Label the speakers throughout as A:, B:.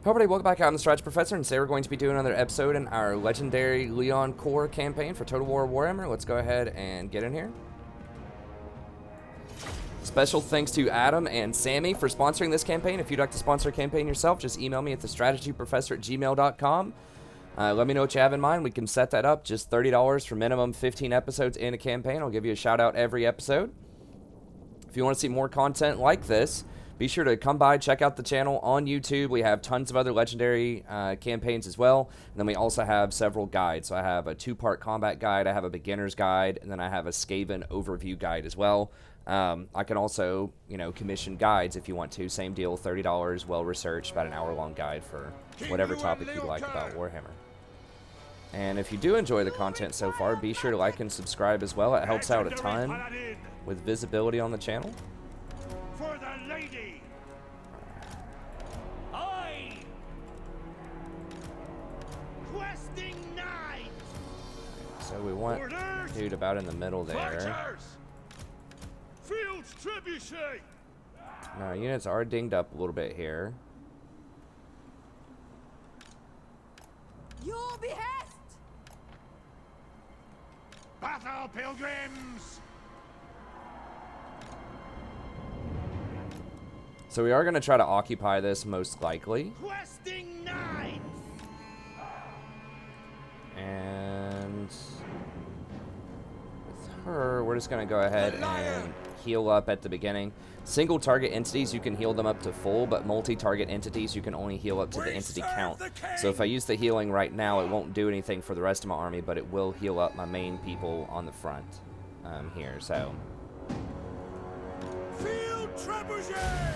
A: Everybody, welcome back. I'm the Strategy Professor, and today we're going to be doing another episode in our legendary Leoncour campaign for Total War Warhammer. Let's go ahead and get in here. Special thanks to Adam and Sammy for sponsoring this campaign. If you'd like to sponsor a campaign yourself, just email me at thestrategyprofessor@gmail.com. Let me know what you have in mind. We can set that up. Just $30 for minimum 15 episodes in a campaign. I'll give you a shout out every episode. If you want to see more content like this, be sure to come by, check out the channel on YouTube. We have tons of other legendary campaigns as well. And then we also have several guides. So I have a 2-part combat guide, I have a beginner's guide, and then I have a Skaven overview guide as well. I can also, commission guides if you want to. Same deal, $30, well-researched, about an hour-long guide for whatever topic you like about Warhammer. And if you do enjoy the content so far, be sure to like and subscribe as well. It helps out a ton with visibility on the channel.
B: For the lady. Aye. Questing knight.
A: So we want dude about in the middle there.
B: Fighters. Field's trebuchet.
A: Now units are dinged up a little bit here.
C: Your behest.
B: Battle pilgrims.
A: So we are going to try to occupy this most likely.
B: Questing knights.
A: And with her, we're just going to go ahead and heal up at the beginning. Single target entities, you can heal them up to full, but multi-target entities, you can only heal up to the entity count. So if I use the healing right now, it won't do anything for the rest of my army, but it will heal up my main people on the front here. So
B: Field trebuchet.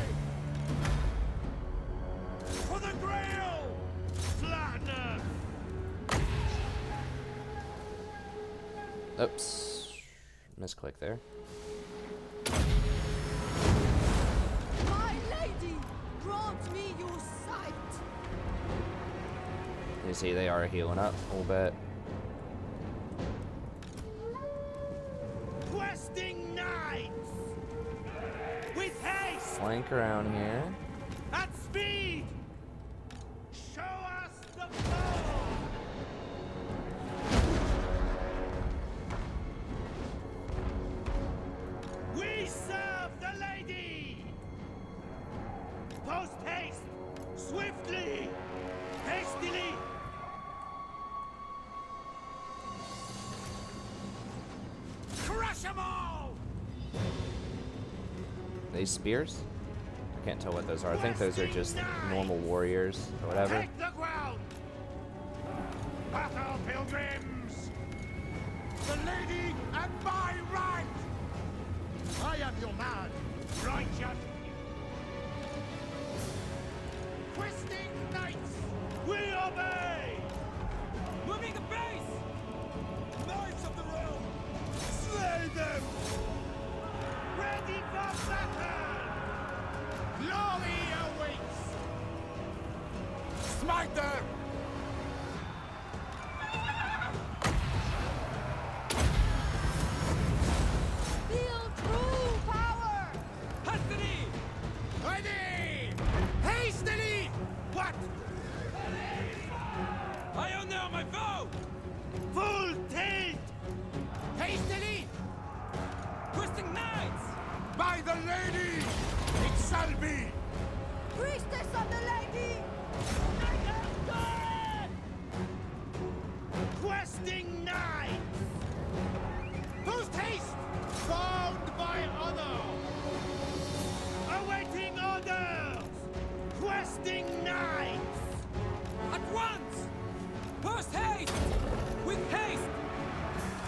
B: For the grail. Flattener.
A: oops, misclick there.
C: My lady, grant me your sight.
A: You see they are healing up a little bit.
B: Questing knights. With haste.
A: Flank around here.
B: At speed. Show us the foe. We serve the lady. Post haste. Swiftly. Hastily. Crush them all.
A: These spears? I can't tell what those are. I think those are just normal warriors or whatever.
B: Take the ground. Battle pilgrims. The lady at my right. I am your man. Righteous. Questing knights. We obey. Moving the base. Knights of the realm. Slay them. Ready for battle. Glory awaits. Smite them.
C: Feel true power.
B: Hastily! Ready! Hastily! What? I honor my vow! Full tilt! Hastily! Questing knights! By the lady! It shall be!
C: Priestess of the lady.
B: Questing knights! Post haste! Bound by honor! Awaiting orders! Questing knights! At once! Post haste! With haste!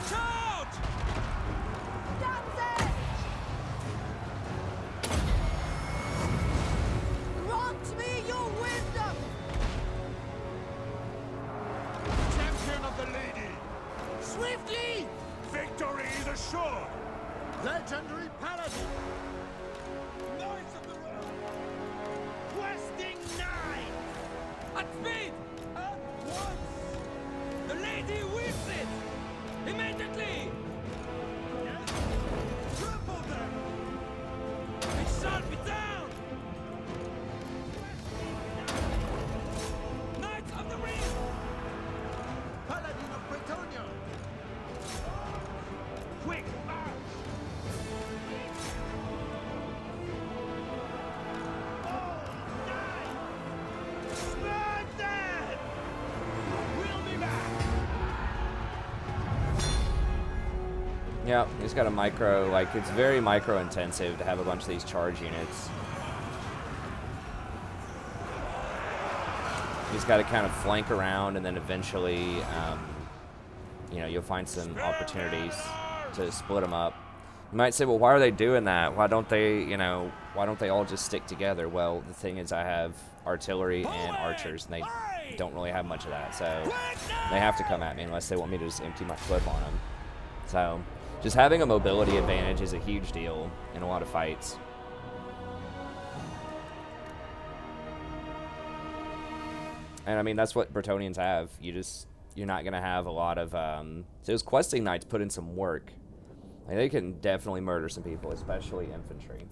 B: Charge!
C: Danzig. Grant me your wisdom.
B: Champion of the lady! Swiftly! Victory is assured! Legendary paladin! Knights of the realm! Questing knights! At speed! At once! The lady wills it! Immediately! Trample them! It shall be done!
A: Yeah, he's got a micro, like, it's very micro intensive to have a bunch of these charge units. He's got to kind of flank around, and then eventually, you know, you'll find some opportunities to split them up. You might say, well, why are they doing that? Why don't they, you know, why don't they all just stick together? Well, the thing is, I have artillery and archers, and they don't really have much of that, so they have to come at me unless they want me to just empty my clip on them. So, just having a mobility advantage is a huge deal in a lot of fights. And I mean, that's what Brettonians have. You're not going to have a lot of, those questing knights put in some work. Like, they can definitely murder some people, especially infantry.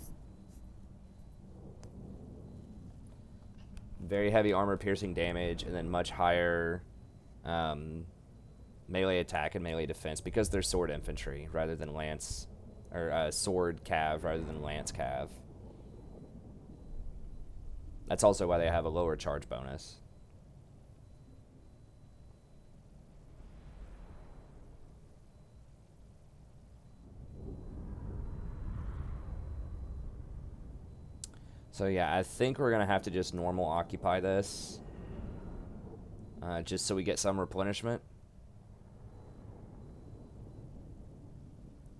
A: Very heavy armor piercing damage, and then much higher melee attack and melee defense because they're sword infantry rather than lance, or sword cav rather than lance cav. That's also why they have a lower charge bonus. So yeah, I think we're going to have to just normal occupy this. Just so we get some replenishment.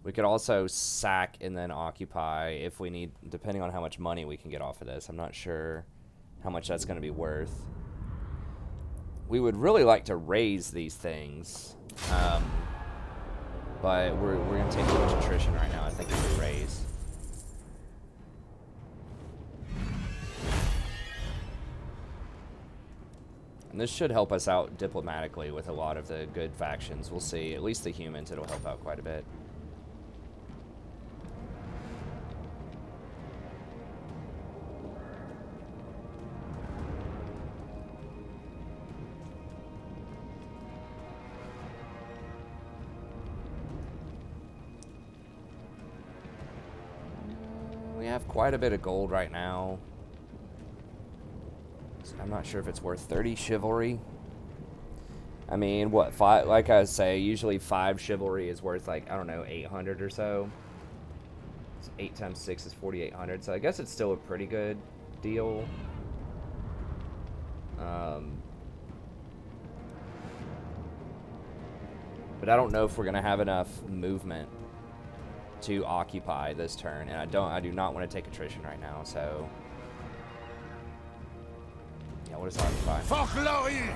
A: We could also sack and then occupy if we need, depending on how much money we can get off of this. I'm not sure how much that's going to be worth. We would really like to raise these things. But we're going to take too much attrition right now, I think, if we raise. And this should help us out diplomatically with a lot of the good factions. We'll see. At least the humans, it'll help out quite a bit. We have quite a bit of gold right now. I'm not sure if it's worth 30 chivalry. I mean, what, 5, like I say, usually 5 chivalry is worth, like, I don't know, 800 or so. So 8 times 6 is 4,800, so I guess it's still a pretty good deal. But I don't know if we're going to have enough movement to occupy this turn, and I do not want to take attrition right now, so... Yeah, what is occupy?
B: Fuck Laurie!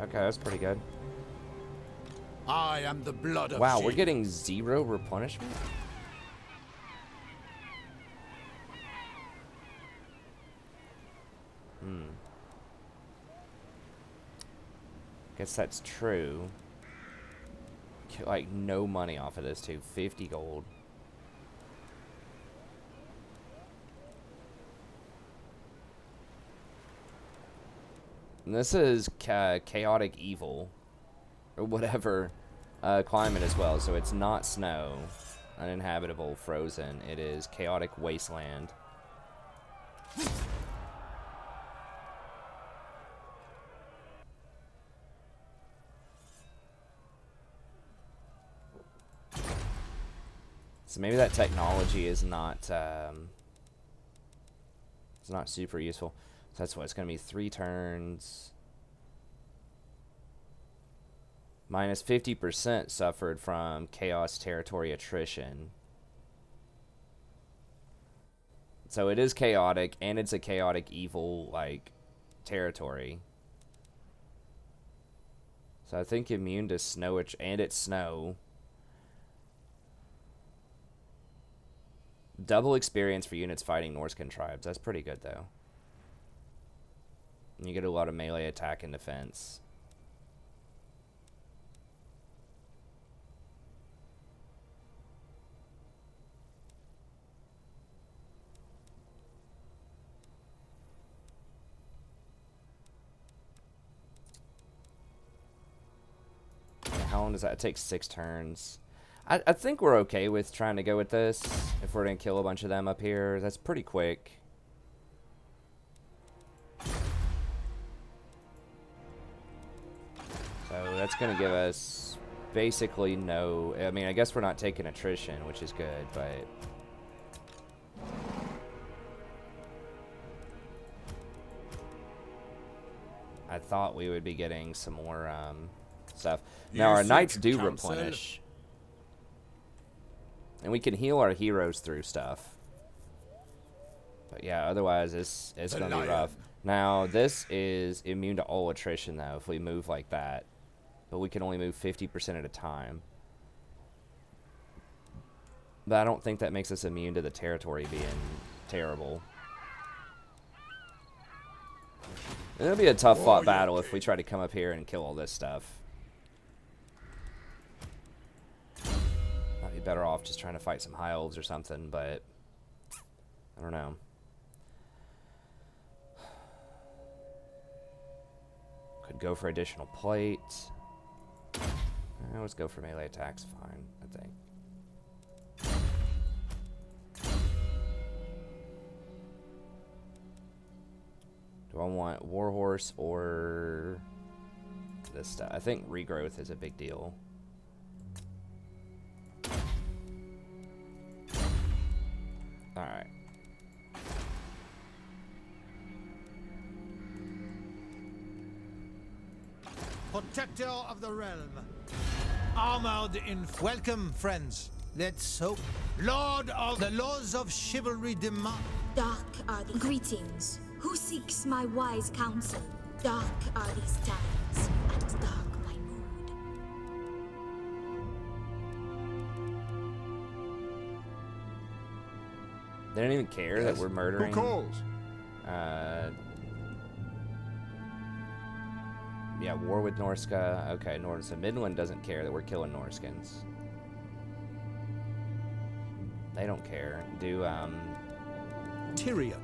A: Okay, that's pretty good.
B: I am the blood of
A: Wow,
B: sheep.
A: we're getting 0 replenishment? Guess that's true. Get, like, no money off of this, too. 50 gold. And this is chaotic evil. Or whatever climate as well. So it's not snow, uninhabitable, frozen. It is chaotic wasteland. So maybe that technology is not it's not super useful. So that's what it's going to be. 3 turns. Minus 50% suffered from chaos territory attrition. So it is chaotic, and it's a chaotic evil, like, territory. So I think immune to snow, and it's snow. Double experience for units fighting Norscan tribes. That's pretty good, though. And you get a lot of melee attack and defense. How long does that? It takes 6 turns. I think we're okay with trying to go with this. If we're going to kill a bunch of them up here, that's pretty quick. So that's going to give us basically no... I mean, I guess we're not taking attrition, which is good, but... I thought we would be getting some more stuff. Now, our knights do replenish. And we can heal our heroes through stuff. But yeah, otherwise it's going to be rough. Now, this is immune to all attrition, though, if we move like that. But we can only move 50% at a time. But I don't think that makes us immune to the territory being terrible. It'll be a tough fought battle if we try to come up here and kill all this stuff. Might be better off just trying to fight some high elves or something, but I don't know. Could go for additional plate. Let's go for melee attacks, fine, I think. Do I want Warhorse or this stuff? I think regrowth is a big deal. Alright.
B: Protector of the realm. Armored in... Welcome, friends. Let's hope. Lord of the laws of chivalry demand.
D: Dark are the greetings. Who seeks my wise counsel? Dark are these times, and dark my mood.
A: They don't even care that we're murdering.
B: Who calls?
A: Yeah, war with Norsca. Okay, Norsca. Midland doesn't care that we're killing Norskins. They don't care. Do,
B: Tyrion.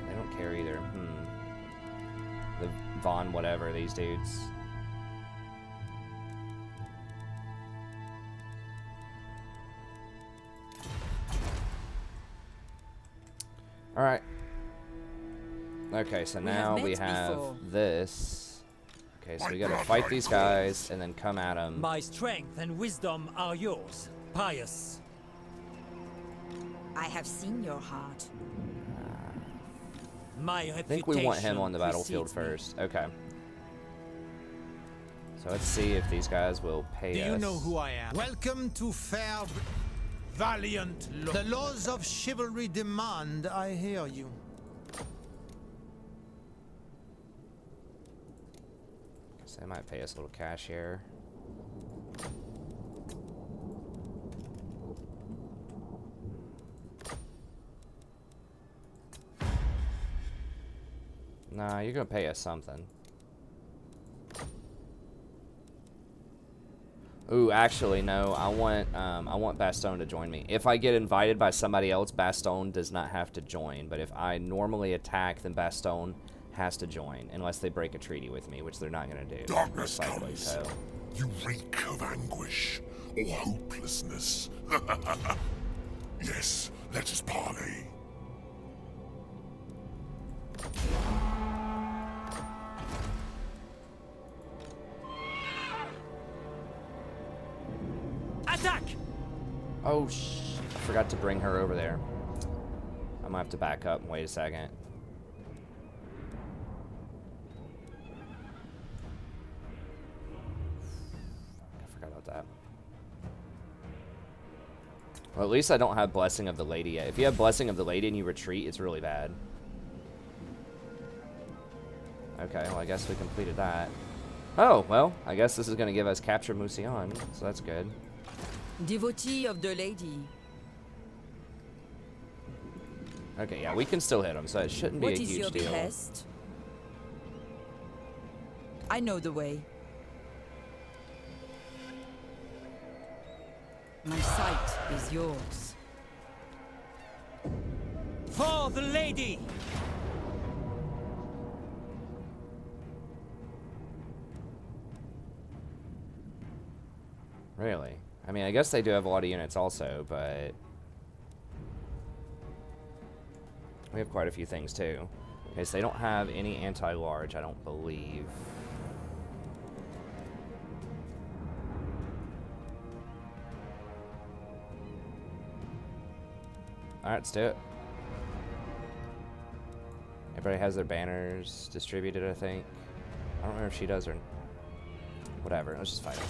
A: They don't care either. The Von whatever, these dudes. Alright. Okay, so now we have this. Okay, so we gotta fight these guys and then come at them.
E: My strength and wisdom are yours, pious.
F: I have seen your heart.
E: My
A: I think we want him on the battlefield first. Okay. So let's see if these guys will pay us.
B: Do you know who I am? Welcome to fair... Valiant Lord. The laws of chivalry demand I hear you.
A: So they might pay us a little cash here. Nah, you're gonna pay us something. Ooh, actually, no. I want Bastogne to join me. If I get invited by somebody else, Bastogne does not have to join. But if I normally attack, then Bastogne has to join, unless they break a treaty with me, which they're not gonna do.
G: Darkness comes. So. You reek of anguish or hopelessness. Yes, let us parley.
E: Attack!
A: Oh, I forgot to bring her over there. I'm gonna have to back up and wait a second. I forgot about that. Well, at least I don't have Blessing of the Lady yet. If you have Blessing of the Lady and you retreat, it's really bad. Okay, well, I guess we completed that. Oh, well, I guess this is going to give us Capture Mousillion, so that's good.
F: Devotee of the lady.
A: Okay, yeah, we can still hit them, so it shouldn't be a huge deal.
F: What is your behest? I know the way. My sight is yours.
E: For the lady!
A: Really? I mean, I guess they do have a lot of units also, but we have quite a few things too. Okay, so they don't have any anti-large, I don't believe. Alright, let's do it. Everybody has their banners distributed, I think. I don't remember if she does or... Whatever, let's just fight it.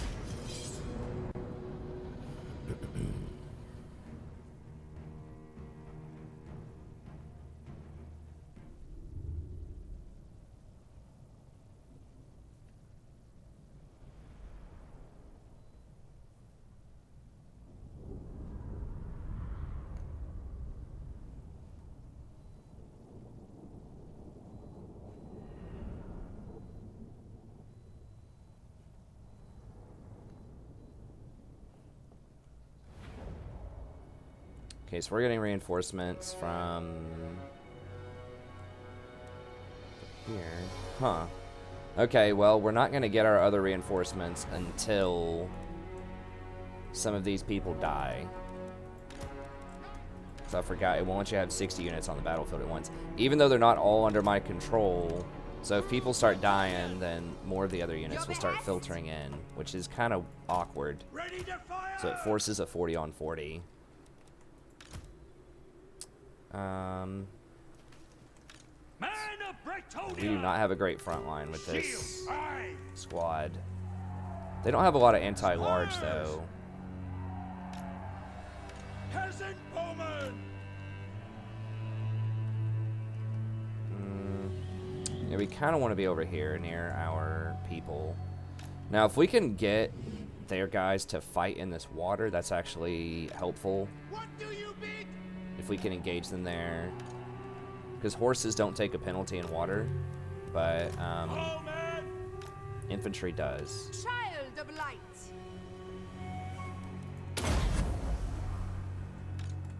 A: Okay, so we're getting reinforcements from here. Huh. Okay, well, we're not going to get our other reinforcements until some of these people die. So I forgot, it won't let you have 60 units on the battlefield at once. Even though they're not all under my control. So if people start dying, then more of the other units will start filtering in, which is kind of awkward. So it forces a 40 on 40. We do not have a great front line with this squad. They don't have a lot of anti-large though. Yeah, we kind of want to be over here near our people. Now, if we can get their guys to fight in this water, that's actually helpful.
B: What do you bid?
A: If we can engage them there. Because horses don't take a penalty in water, but infantry does.
C: Child of light.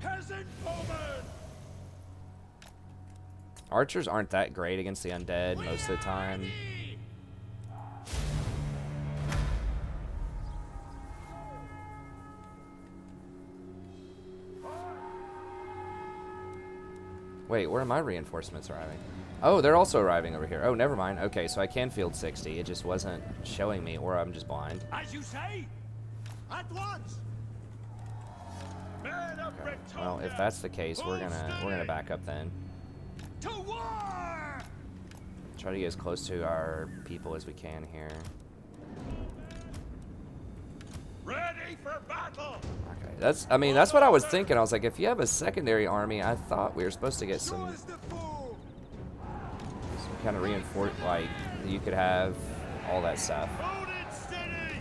B: Peasant woman.
A: Archers aren't that great against the undead most of the time. Wait, where are my reinforcements arriving? Oh, they're also arriving over here. Oh, never mind. Okay, so I can field 60. It just wasn't showing me, or I'm just blind.
B: As you say, at once. Men of
A: Okay.
B: Brettonia,
A: Well, if that's the case, we're gonna back up then.
B: to war.
A: Try to get as close to our people as we can here.
B: Ready for battle.
A: Okay, that's what I was thinking. I was like, if you have a secondary army, I thought we were supposed to get some kind of reinforce, like you could have all that stuff.
B: Hold it steady.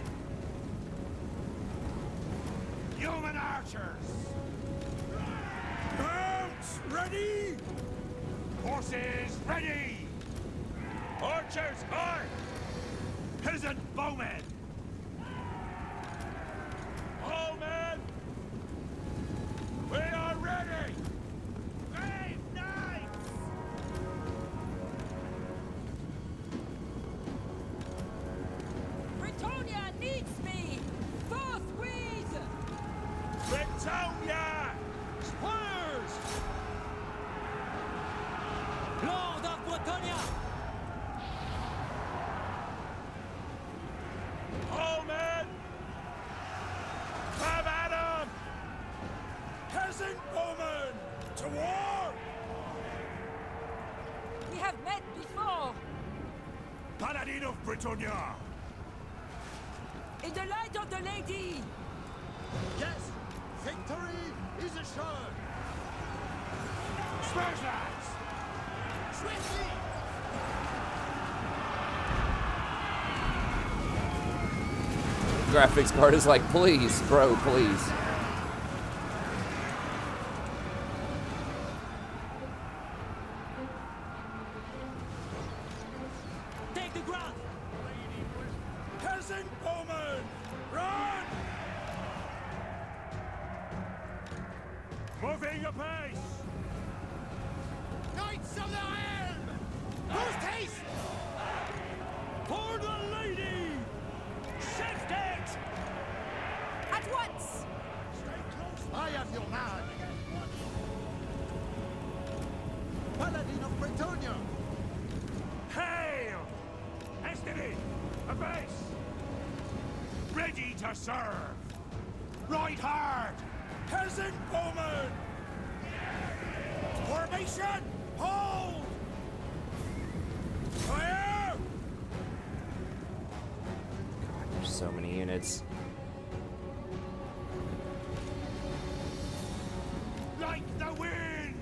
B: Human archers. Mounts ready. Horses ready. Archers arm. Peasant bowmen. All men. We are ready. Brave knights.
C: Brettonia needs me. Forthwith.
B: Brettonia. Squires.
E: Lord of Brettonia!
B: All men. Come at 'em. Peasant woman. To war.
C: We have met before.
B: Paladin of Brettonia.
C: In the light of the lady.
B: Yes, victory is assured. Spurs lads! Swiftly!
A: Graphics card is like, please, bro, please.
E: Take the ground!
B: Peasant bowmen! Run! Moving apace! Knights of the Helm! Post haste! For the lady! Shift it! your man. Paladin of Brettonia.
H: Hail! Destiny! A base! Ready to serve! Right hard! Peasant bowman! Formation! Hold! Fire!
A: God, there's so many units.
H: Like the wind!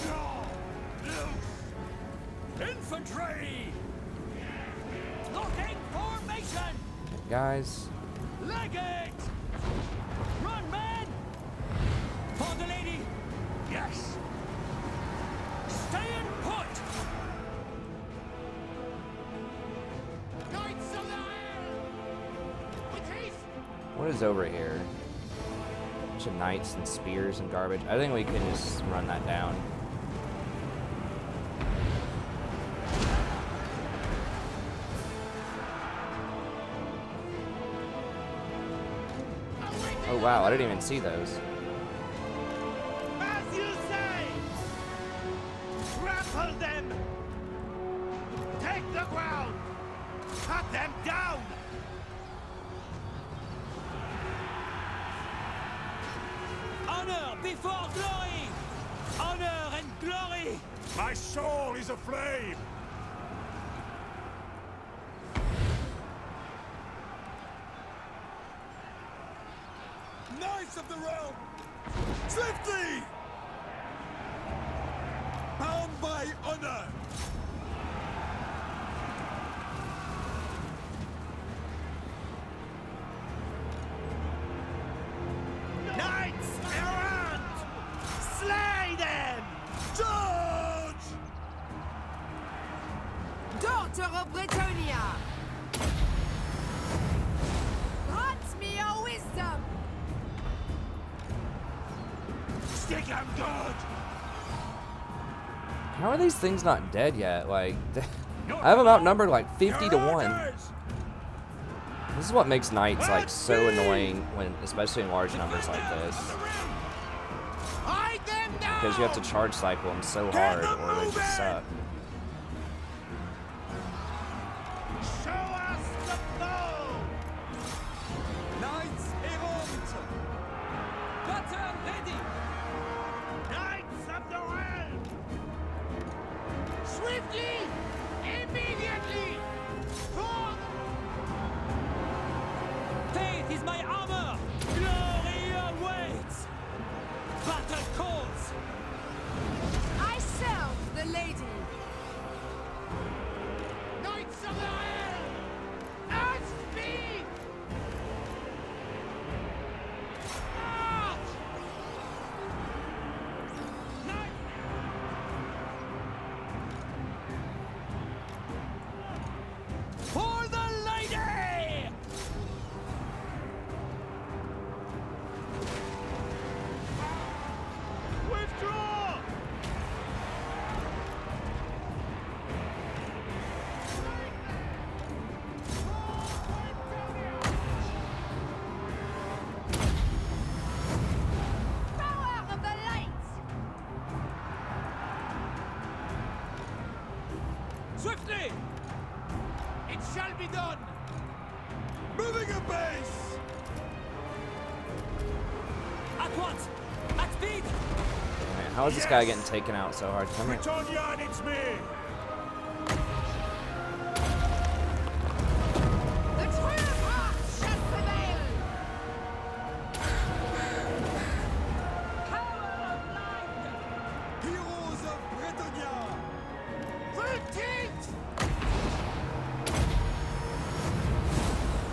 H: Draw! Loose! Infantry! Locking formation!
A: Guys.
H: Leg it! Run, men! For the lady! Yes! Stay in put!
B: Knights of the Isle! With haste!
A: What is over here? Bunch of knights and spears and garbage. I think we can just run that down. Oh wow, I didn't even see those.
H: As you say! Trample them! Take the ground! Cut them down! Honor before glory! Honor and glory! My soul is aflame! Knights of the realm! Swiftly! Bound by honor! Knights errant! Slay them! Charge!
C: Daughter of Brettonia! Grant me your wisdom!
H: Stick 'em good!
A: How are these things not dead yet? Like, I have them outnumbered like 50 to 1. This is what makes knights like so annoying when, especially in large numbers like this,
B: Hide them down!
A: because you have to charge cycle them so hard or they just suck.
H: Show us the foe! Knights errant! Battle ready! Knights of the realm!
B: Swiftly! Immediately! Forth!
H: Faith is my armor! Glory awaits! Battle calls!
C: I serve the lady!
B: Knights of the Isle! At speed! March!
H: For the lady! Withdraw!
C: Power of the lights!
H: Swiftly! It shall be done! Moving a base! At once! At speed!
A: Man, how is this guy getting taken out so hard? Come here.
H: Brettonia, it's me!
C: The true heart shall prevail! Power of light!
H: Heroes of Brettonia!
B: Retreat!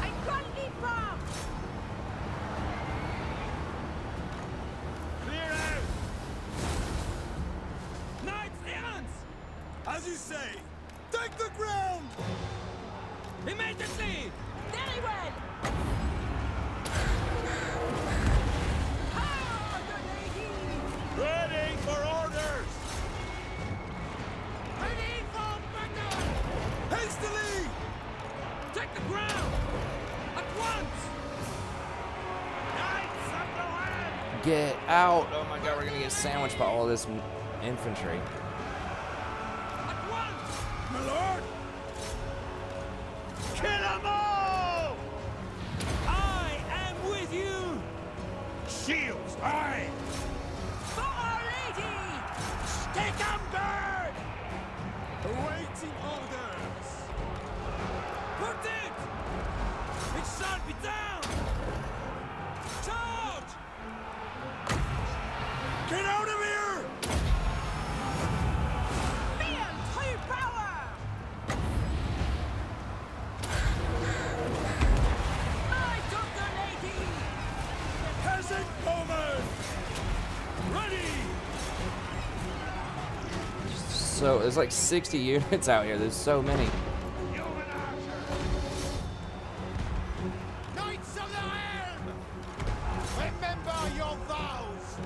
C: I call thee from!
H: Clear out! Knights errant! As you say! Take the ground! Immediately!
C: Very well! Power of the lady!
H: Ready for orders!
B: Ready for battle!
H: Hastily! Take the ground! At once! Knights of the realm!
A: Get out! Oh my god, we're gonna get sandwiched by all this infantry.
H: At once, my lord! Kill them all!
E: I am with you!
H: Shields, aye!
C: For Our Lady!
H: Stick 'em guard! Awaiting orders!
E: Put it! It shall be done! Charge!
H: Get out of here!
C: Feel true power! Might of the Lady!
H: Peasant woman! Ready!
A: So there's like 60 units out here. There's so many.
H: Human archer!
B: Knights of the Helm! Remember your vows!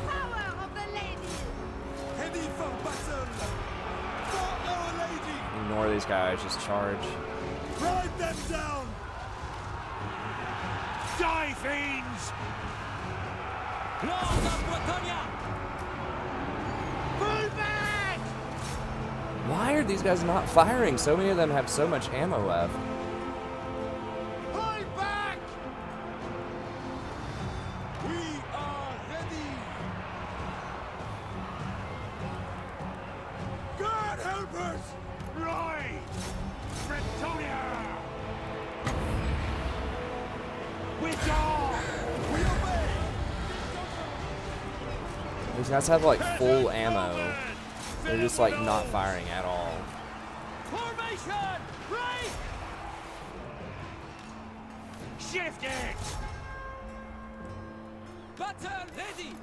C: Power of the Lady!
H: Ready for battle! For Our Lady!
A: Ignore these guys. Just charge.
H: Ride them down! Die, fiends!
E: Lord of Brettonia!
H: Pull back!
A: Why are these guys not firing? So many of them have so much ammo left.
H: Pull back! We are ready! God help us! Roy! Brettonia! Withdraw! We obey!
A: These guys have like full ammo. They're just like not firing at all.
E: Formation! Break!
H: Shift it!
E: Battle ready!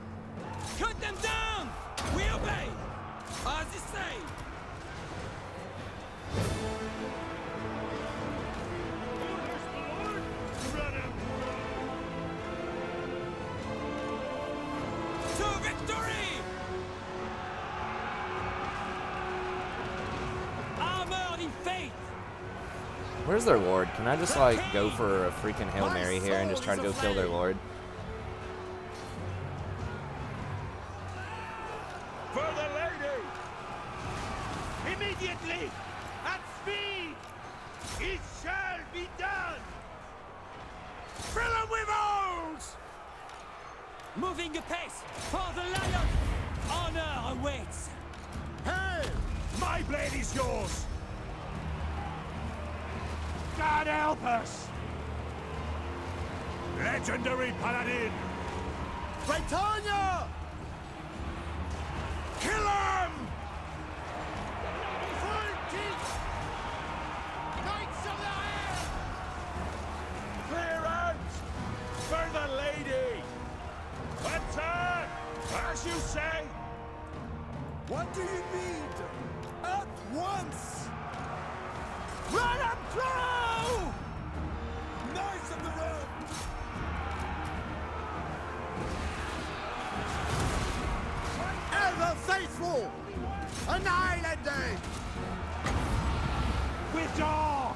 E: Cut them down! We obey! As you say! To victory! Armored in faith!
A: Where's their lord? Can I just like go for a freaking Hail Mary here and just try to go kill their lord?
H: For the lady! Immediately! At speed! It shall be done! Fill them with holes!
E: Moving apace for the lion! Honor awaits!
H: Hey! My blade is yours! God help us! Legendary paladin! Brettonia! Kill him!
B: Knights of the Helm!
H: Clear out! For the lady! Attack! As you say! What do you need? At once! Run up through! Knights of the realm! Ever faithful! Annihilated! Withdraw!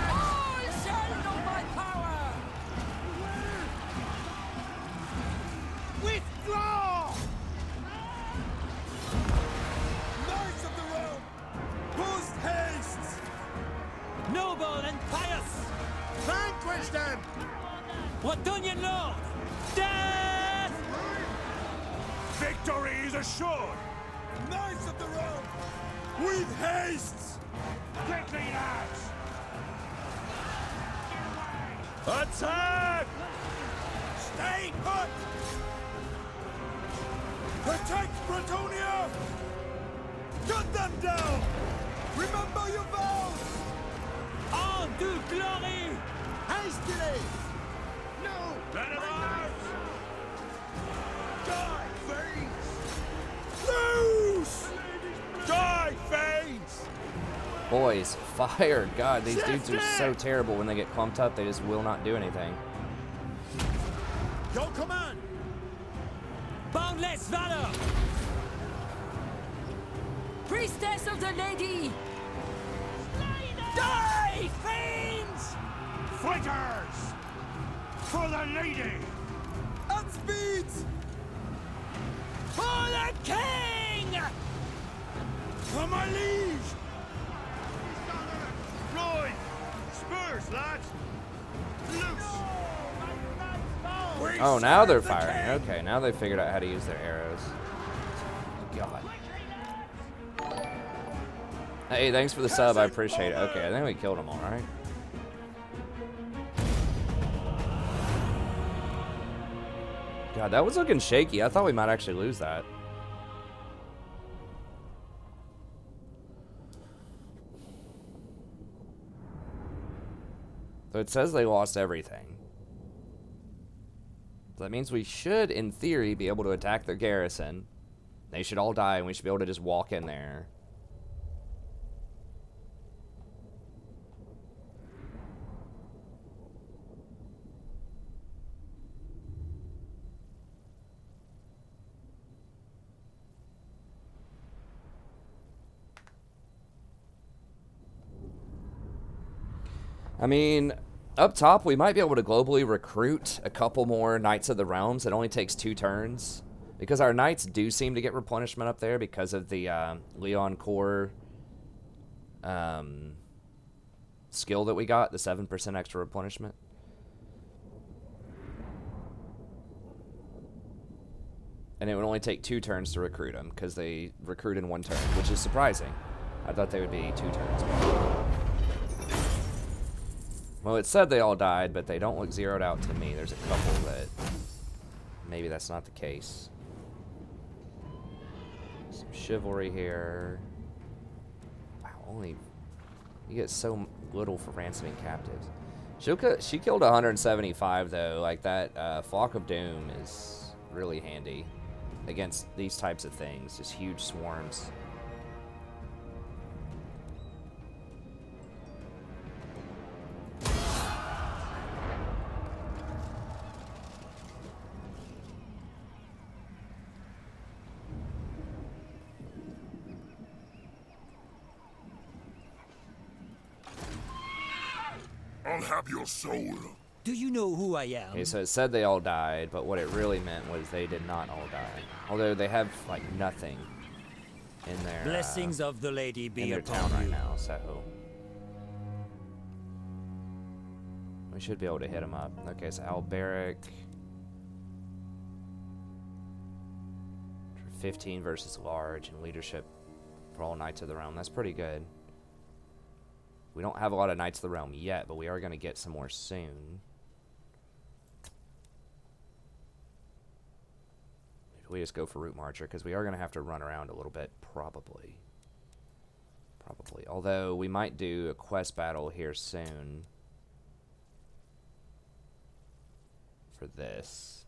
C: All shall know my power!
H: Withdraw! Knights of the realm! Post haste!
E: Noble and pious!
H: Vanquish them!
E: Brettonian Lord! Death!
H: Victory is assured! Knights of the realm! With haste! Quickly, lads! Attack! Stay put! Protect Brettonia! Cut them down! Remember your vows!
E: On to glory!
H: Hastily! No! Let him out! Die, fiends! Loose! Die, fiends!
A: Boys, fire! God, these dudes are so terrible when they get clumped up. They just will not do anything.
H: Your command!
E: Boundless valor!
C: Priestess of the Lady!
H: Die! Traitors! For the lady!
E: On speed! For the king!
H: For my liege! Floyd! Spurs, lads! Loose!
A: Oh, now they're firing. Okay, now they figured out how to use their arrows. God. Hey, thanks for the sub. I appreciate it. Okay, I think we killed them all right. God, that was looking shaky. I thought we might actually lose that. So it says they lost everything. So that means we should, in theory, be able to attack their garrison. They should all die, and we should be able to just walk in there. I mean, up top, we might be able to globally recruit a couple more Knights of the Realms. It only takes 2 turns. Because our Knights do seem to get replenishment up there because of the Leoncour skill that we got, the 7% extra replenishment. And it would only take 2 turns to recruit them because they recruit in 1 turn, which is surprising. I thought they would be 2 turns. Well, it said they all died, but they don't look zeroed out to me. There's a couple that maybe that's not the case. Some chivalry here. Wow, only you get so little for ransoming captives. She killed 175 though. Like that Flock of Doom is really handy against these types of things. Just huge swarms.
G: I'll have your soul.
E: Do you know who I am?
A: Okay, so it said they all died, but what it really meant was they did not all die. Although they have like nothing in their
E: Blessings of the lady be
A: in their
E: upon
A: town right
E: you.
A: now, so we should be able to hit them up. Okay, so Alberic 15 versus large and leadership for all Knights of the Realm. That's pretty good. We don't have a lot of Knights of the Realm yet, but we are going to get some more soon. Maybe we just go for Root Marcher, because we are going to have to run around a little bit, probably. Although, we might do a quest battle here soon. For this.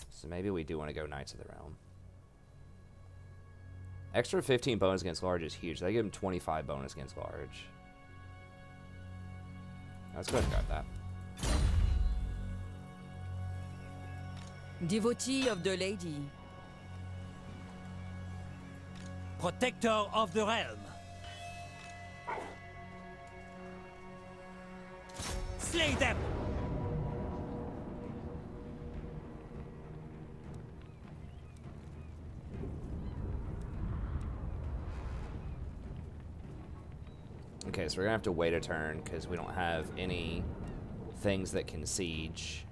A: So maybe we do want to go Knights of the Realm. Extra 15 bonus against large is huge. They give him 25 bonus against large. Let's go ahead and grab that.
F: Devotee of the lady.
E: Protector of the realm. Slay them!
A: Okay, so we're gonna have to wait a turn because we don't have any things that can siege.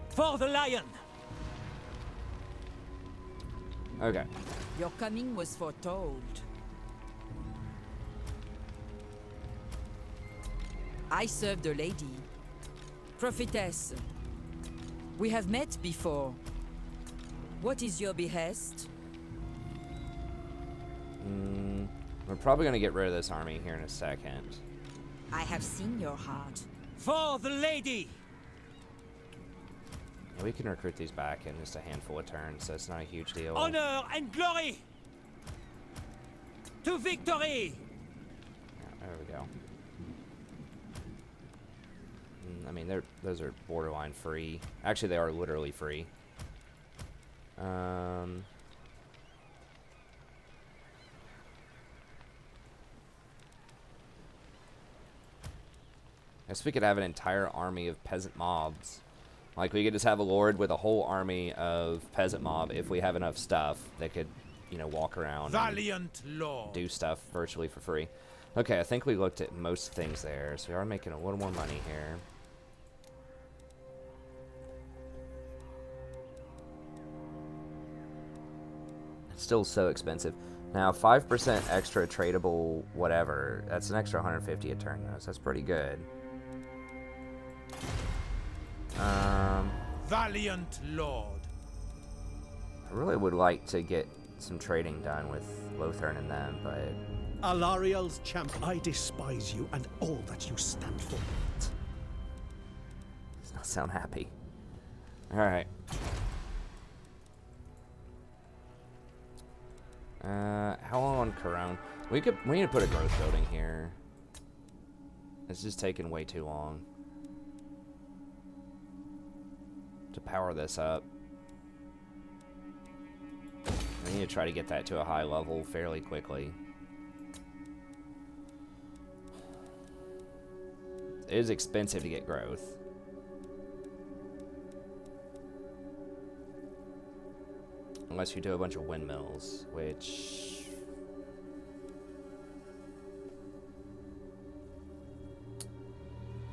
E: For the lion!
A: Okay.
F: Your coming was foretold. I serve the lady. Prophetess. We have met before. What is your behest?
A: We're probably going to get rid of this army here in a second.
F: I have seen your heart.
E: For the lady!
A: Yeah, we can recruit these back in just a handful of turns, so it's not a huge deal.
E: Honor and glory! To victory!
A: Yeah, there we go. I mean, those are borderline free. Actually, they are literally free. Guess we could have an entire army of peasant mobs. Like, we could just have a lord with a whole army of peasant mob if we have enough stuff that could, you know, walk around
B: Valiant Lord.
A: do stuff virtually for free. Okay, I think we looked at most things there, so we are making a little more money here. It's still so expensive. Now, 5% extra tradable whatever, that's an extra 150 a turn, though, so that's pretty good.
B: Valiant Lord.
A: I really would like to get some trading done with Lothern and them, but...
I: Alariel's champ, I despise you and all that you stand for.
A: Does not sound happy. Alright. How long on Corone? We need to put a growth building here. It's just taking way too long to power this up. I need to try to get that to a high level fairly quickly. It is expensive to get growth. Unless you do a bunch of windmills, which...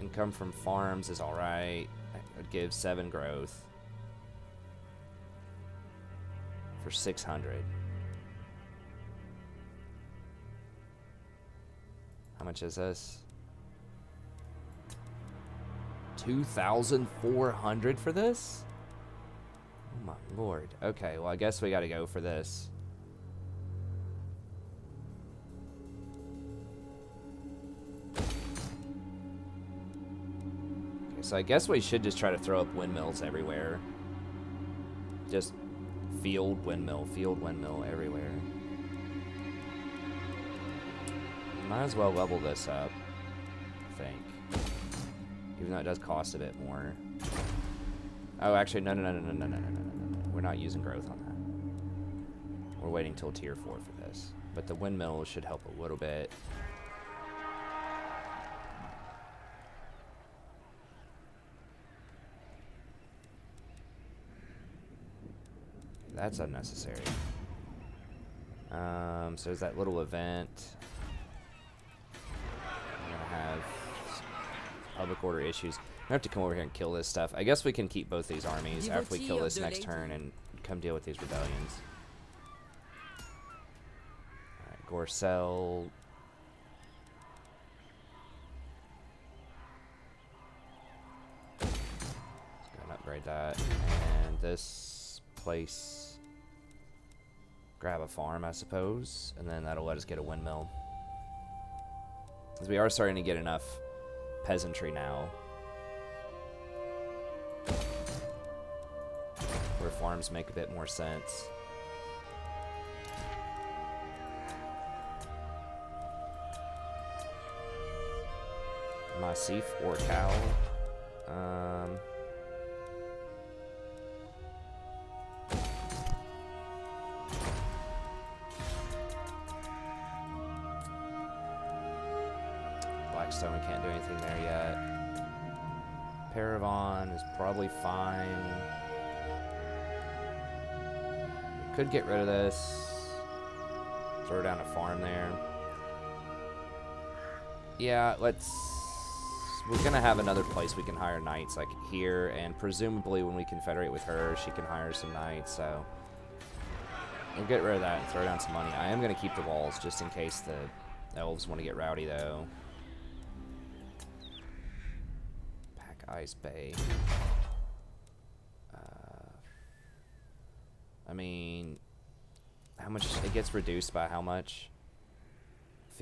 A: Income from farms is alright. It would give 7 growth. For 600. How much is this? 2,400 for this? Oh my lord. Okay, well I guess we gotta go for this. Okay, so I guess we should just try to throw up windmills everywhere. Just field windmill everywhere. Might as well level this up, I think. Even though it does cost a bit more. Oh, actually, no. We're not using growth on that. We're waiting till tier 4 for this. But the windmill should help a little bit. That's unnecessary. So there's that little event. I'm gonna have public order issues. I have to come over here and kill this stuff. I guess we can keep both these armies after we kill this next turn and come deal with these rebellions. Alright, Gorcel. Let's go and upgrade that. And this place. Grab a farm, I suppose. And then that'll let us get a windmill. Because we are starting to get enough peasantry now. Where farms make a bit more sense. Massif or cow. Blackstone, we can't do anything there yet. Paravon is probably fine. We could get rid of this. Throw down a farm there. Yeah, we're gonna have another place we can hire knights, like here, and presumably when we confederate with her, she can hire some knights, so we'll get rid of that and throw down some money. I am gonna keep the walls just in case the elves want to get rowdy, though. Pack Ice Bay. I mean, how much it gets reduced by how much?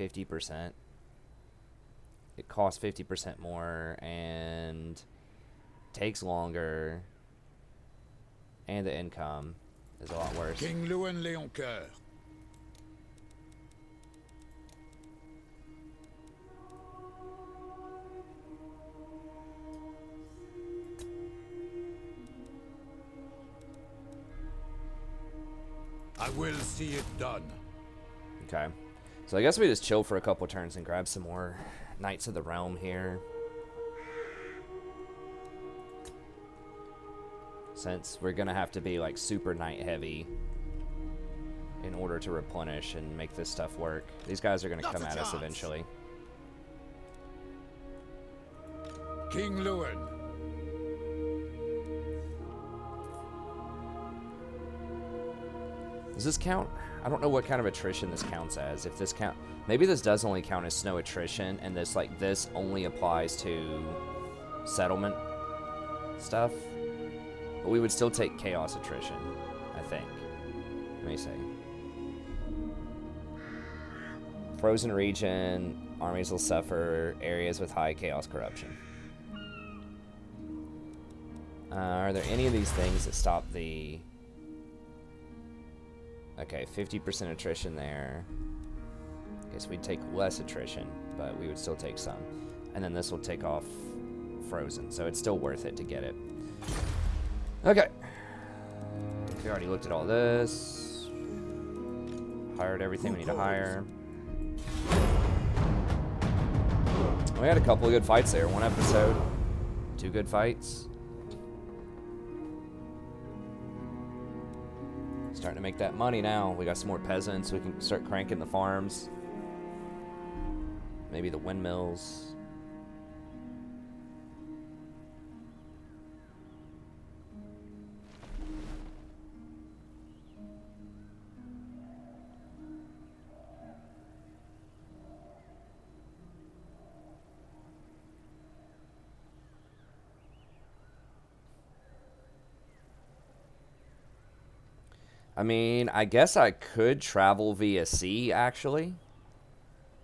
A: 50%. It costs 50% more and takes longer, and the income is a lot worse.
H: King Lewin Leoncour. I will see it done.
A: Okay. So I guess we just chill for a couple turns and grab some more Knights of the Realm here. Since we're going to have to be like super knight heavy in order to replenish and make this stuff work. These guys are going to come at us eventually.
H: King Lewin.
A: Does this count? I don't know what kind of attrition this counts as. If this count, maybe this does only count as snow attrition, and this only applies to settlement stuff. But we would still take chaos attrition, I think. Let me see. Frozen region, armies will suffer areas with high chaos corruption. Are there any of these things that stop the... Okay, 50% attrition there. I guess we'd take less attrition, but we would still take some. And then this will take off frozen, so it's still worth it to get it. Okay. We already looked at all this. Hired everything we need to hire. We had a couple of good fights there. One episode, 2 good fights. Starting to make that money now. We got some more peasants. We can start cranking the farms. Maybe the windmills. I mean, I guess I could travel via sea, actually,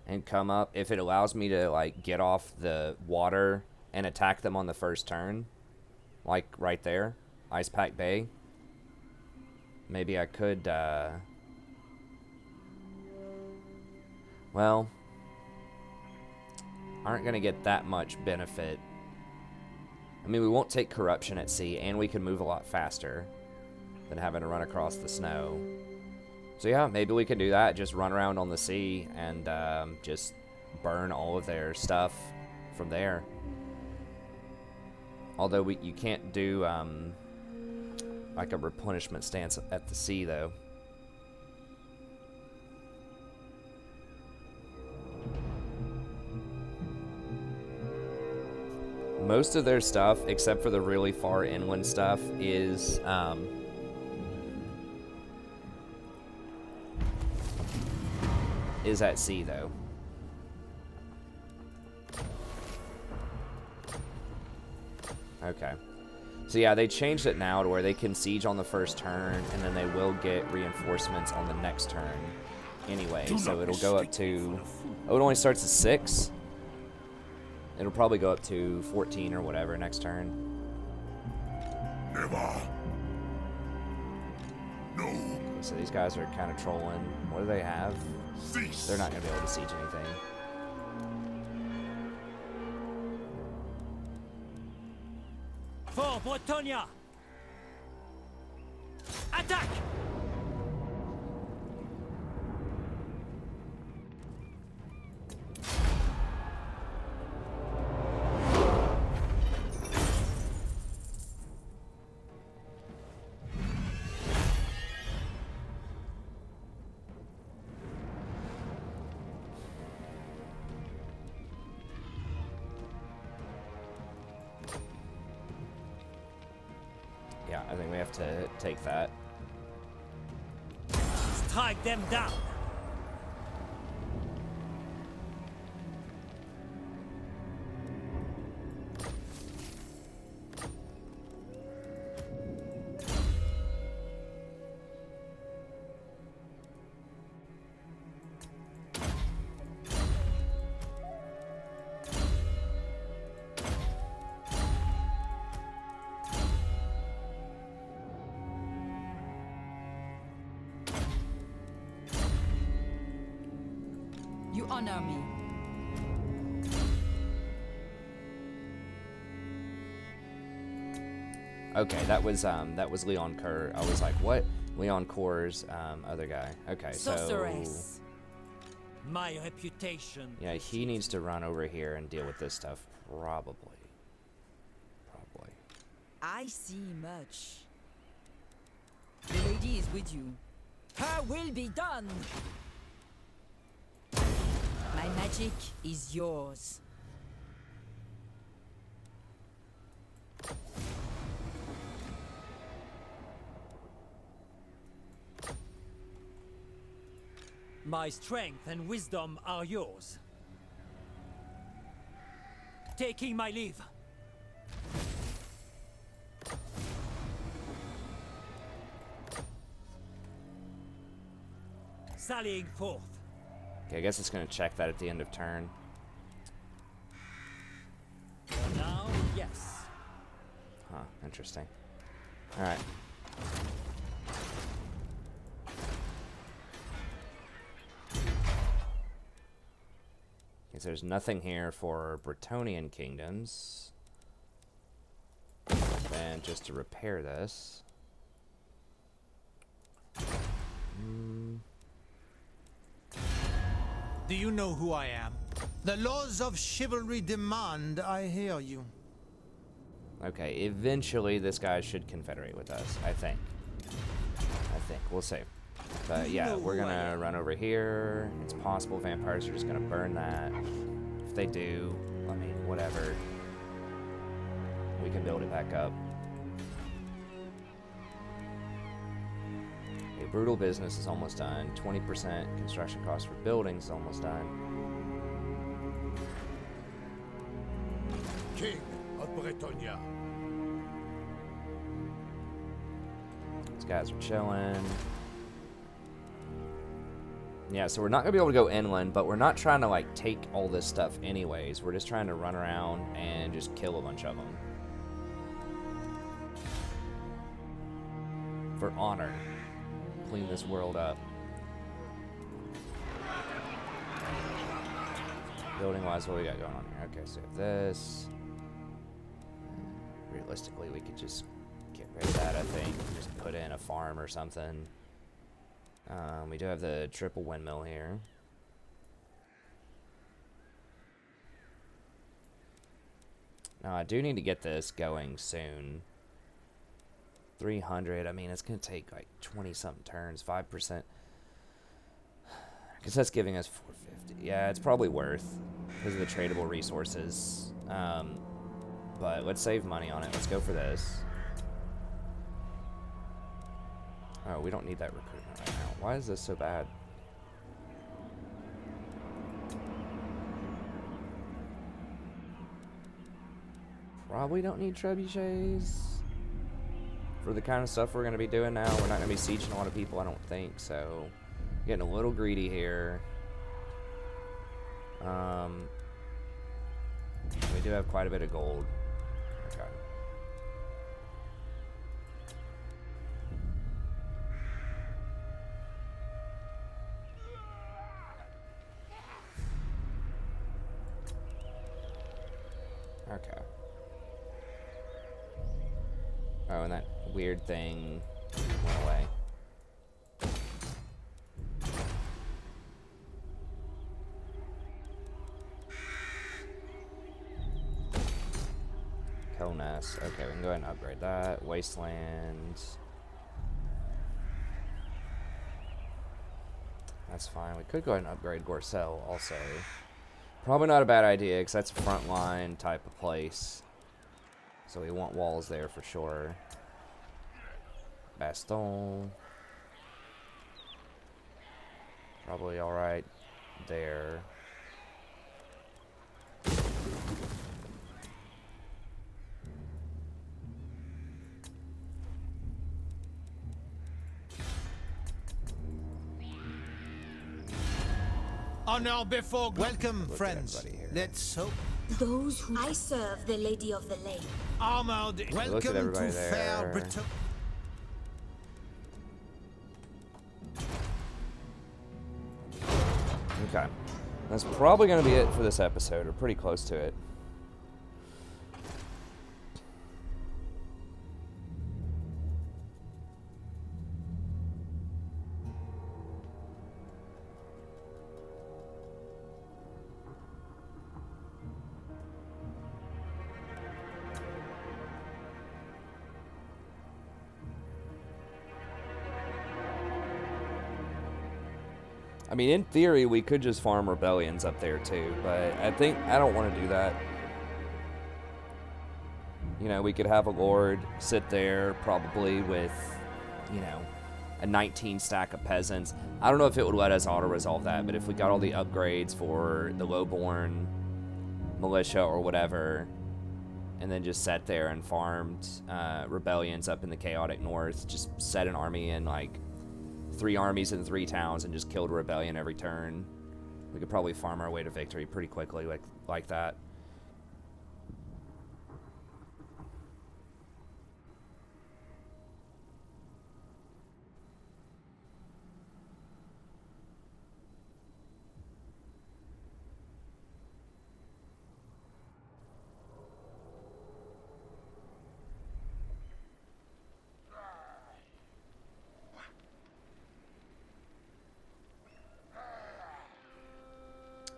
A: and come up, if it allows me to, like, get off the water and attack them on the first turn, like, right there, Ice Pack Bay. Maybe I could, well, aren't going to get that much benefit. I mean, we won't take corruption at sea, and we can move a lot faster than having to run across the snow. So yeah, maybe we can do that. Just run around on the sea and just burn all of their stuff from there. Although you can't do like a replenishment stance at the sea though. Most of their stuff, except for the really far inland stuff, is at sea though. Okay. So yeah, they changed it now to where they can siege on the first turn, and then they will get reinforcements on the next turn anyway. So it'll go up to... Oh, it only starts at 6? It'll probably go up to 14 or whatever next turn.
G: Never. No.
A: Okay, so these guys are kind of trolling. What do they have?
G: Cease.
A: They're not going to be able to siege anything.
E: For Brettonia! Attack!
A: Yeah, I think we have to take that.
E: Strike them down!
F: You honor me.
A: Okay, that was Leoncour. I was like, what Leoncour's other guy. Okay, so
F: Sorceress.
E: My reputation.
A: yeah, he needs to run over here and deal with this stuff. Probably.
F: I see much. The lady is with you. Her will be done. My magic is yours.
E: My strength and wisdom are yours. Taking my leave. Sallying forth.
A: Okay, I guess it's gonna check that at the end of turn.
E: For now, yes.
A: Huh, interesting. Alright. Because there's nothing here for Brettonian kingdoms. And just to repair this.
B: Do you know who I am? The laws of chivalry demand I hear you.
A: Okay, eventually this guy should confederate with us, I think. We'll see. But yeah, we're gonna run over here. It's possible vampires are just gonna burn that. If they do, I mean, whatever. We can build it back up. Okay, brutal business is almost done. 20% construction cost for buildings is almost done.
H: King of Brettonia.
A: These guys are chilling. Yeah, so we're not gonna be able to go inland, but we're not trying to like take all this stuff anyways. We're just trying to run around and just kill a bunch of them. For honor. Clean this world up. Building wise, what we got going on here? Okay, so we have this. Realistically, we could just get rid of that, I think. Just put in a farm or something. We do have the triple windmill here. Now, I do need to get this going soon. 300, I mean, it's going to take like 20-something turns, 5%. Because that's giving us 450. Yeah, it's probably worth because of the tradable resources. But let's save money on it. Let's go for this. Oh, we don't need that recruitment right now. Why is this so bad? Probably don't need trebuchets for the kind of stuff we're going to be doing now. We're not going to be sieging a lot of people, I don't think, so getting a little greedy here. We do have quite a bit of gold. Okay. Okay. Oh, and that weird thing went away. Kelness. Okay, we can go ahead and upgrade that. Wasteland. That's fine. We could go ahead and upgrade Gorcel also. Probably not a bad idea, because that's a frontline type of place. So we want walls there for sure. Baston. Probably alright there.
B: Honor before welcome, friends. Let's hope.
D: Those who I serve the Lady of the Lake.
B: Armored. Welcome to fair Brettonia.
A: Okay. That's probably going to be it for this episode, or pretty close to it. I mean, in theory, we could just farm rebellions up there too, but I think I don't want to do that. You know, we could have a lord sit there probably with, you know, a 19 stack of peasants. I don't know if it would let us auto-resolve that, but if we got all the upgrades for the lowborn militia or whatever, and then just sat there and farmed rebellions up in the chaotic north, just set an army in like 3 armies in 3 towns and just killed a rebellion every turn, we could probably farm our way to victory pretty quickly like that.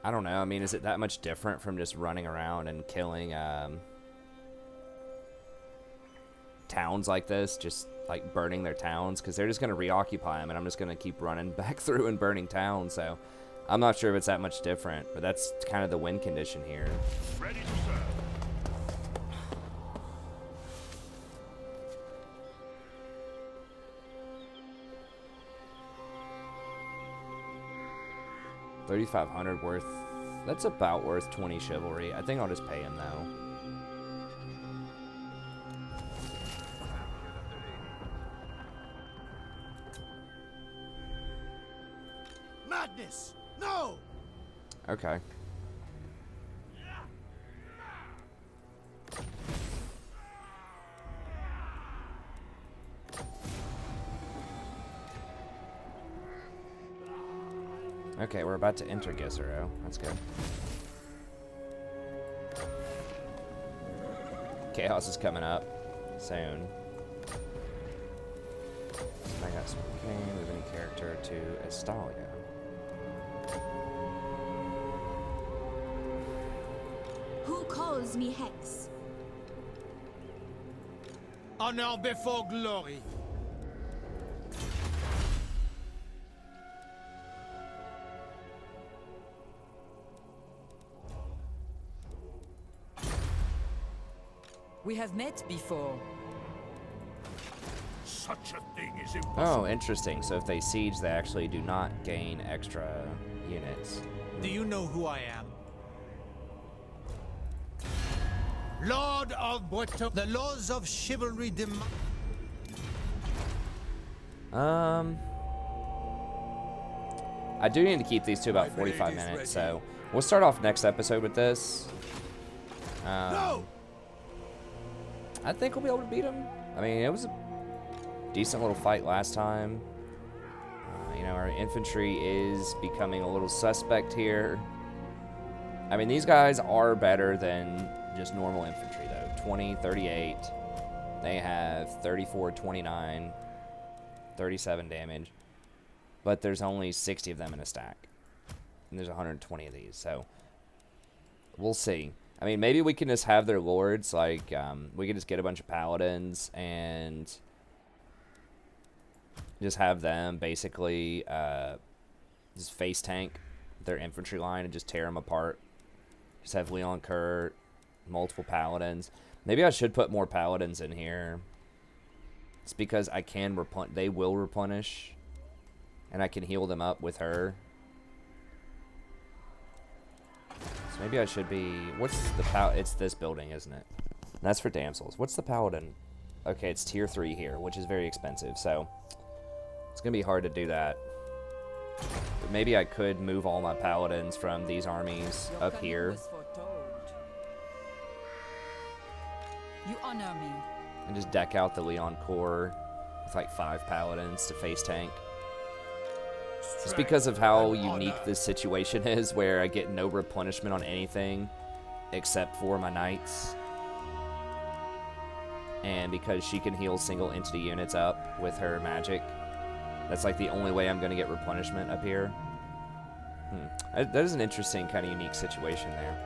A: I don't know. I mean, is it that much different from just running around and killing towns like this? Just like burning their towns? Because they're just going to reoccupy them, and I'm just going to keep running back through and burning towns. So I'm not sure if it's that much different, but that's kind of the win condition here.
G: Ready to serve.
A: 3,500 worth. That's about worth 20 chivalry. I think I'll just pay him though.
B: Madness! No!
A: Okay. Okay, we're about to enter Gizero. That's good. Chaos is coming up soon. I got some cane, move any character to Estalia.
D: Who calls me Hex?
B: Honor before glory.
F: We have met before.
G: Such a thing is impossible.
A: Oh, interesting. So if they siege, they actually do not gain extra units.
B: Do you know who I am? Lord of Brettonia. The laws of chivalry demand.
A: I do need to keep these to about 45 minutes, so we'll start off next episode with this.
B: No!
A: I think we'll be able to beat him. I mean, it was a decent little fight last time. You know, our infantry is becoming a little suspect here. I mean, these guys are better than just normal infantry, though. 20, 38. They have 34, 29, 37 damage. But there's only 60 of them in a stack. And there's 120 of these, so we'll see. I mean, maybe we can just have their lords, like, we can just get a bunch of paladins and just have them basically just face tank their infantry line and just tear them apart. Just have Leoncour, multiple paladins. Maybe I should put more paladins in here. It's because I can replenish, they will replenish, and I can heal them up with her. So maybe I should be... What's the it's this building, isn't it? That's for damsels. What's the paladin? Okay, it's tier 3 here, which is very expensive, so it's going to be hard to do that. But maybe I could move all my paladins from these armies up here.
F: You honor me.
A: And just deck out the Leoncour with like 5 paladins to face tank. Just because of how unique this situation is, where I get no replenishment on anything except for my knights. And because she can heal single entity units up with her magic, that's like the only way I'm going to get replenishment up here. That is an interesting kind of unique situation there.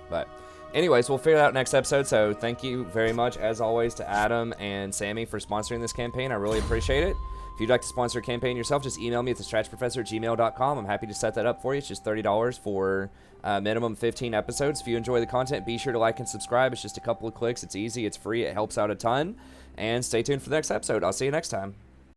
A: But anyways, we'll figure it out next episode. So thank you very much, as always, to Adam and Sammy for sponsoring this campaign. I really appreciate it. If you'd like to sponsor a campaign yourself, just email me at thestrategyprofessor@gmail.com. I'm happy to set that up for you. It's just $30 for minimum 15 episodes. If you enjoy the content, be sure to like and subscribe. It's just a couple of clicks. It's easy. It's free. It helps out a ton. And stay tuned for the next episode. I'll see you next time.